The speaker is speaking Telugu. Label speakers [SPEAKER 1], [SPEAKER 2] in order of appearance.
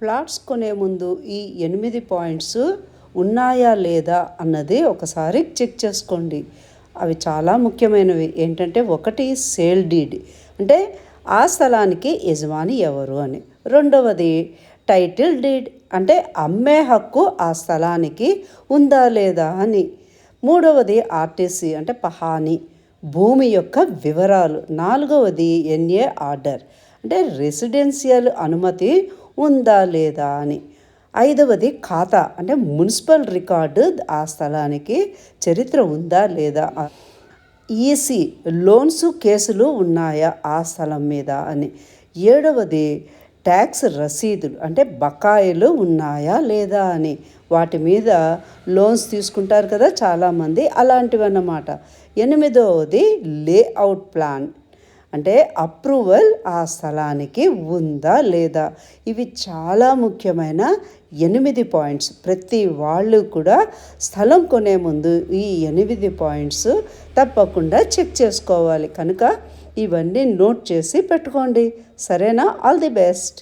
[SPEAKER 1] ప్లాట్స్ కొనే ముందు ఈ 8 పాయింట్స్ ఉన్నాయా లేదా అన్నది ఒకసారి చెక్ చేసుకోండి. అవి చాలా ముఖ్యమైనవి. ఏంటంటే, ఒకటి సేల్ డీడ్, అంటే ఆ స్థలానికి యజమాని ఎవరు అని. రెండవది టైటిల్ డీడ్, అంటే అమ్మే హక్కు ఆ స్థలానికి ఉందా లేదా అని. మూడవది ఆర్టీసీ, అంటే పహాని, భూమి యొక్క వివరాలు. నాలుగవది ఎన్ఏ ఆర్డర్, అంటే రెసిడెన్షియల్ అనుమతి ఉందా లేదా అని. ఐదవది ఖాతా, అంటే మున్సిపల్ రికార్డు, ఆ స్థలానికి చరిత్ర ఉందా లేదా. ఈసీ లోన్స్ కేసులు ఉన్నాయా ఆ స్థలం మీద అని. ఏడవది ట్యాక్స్ రసీదులు, అంటే బకాయిలు ఉన్నాయా లేదా అని. వాటి మీద లోన్స్ తీసుకుంటారు కదా చాలామంది, అలాంటివి అన్నమాట. ఎనిమిదవది లేఅవుట్ ప్లాన్, అంటే అప్రూవల్ ఆ స్థలానికి ఉందా లేదా. ఇవి చాలా ముఖ్యమైన 8 పాయింట్స్. ప్రతి వాళ్ళు కూడా స్థలం కొనే ముందు ఈ 8 పాయింట్స్ తప్పకుండా చెక్ చేసుకోవాలి. కనుక ఇవన్నీ నోట్ చేసి పెట్టుకోండి. సరేనా? All the best.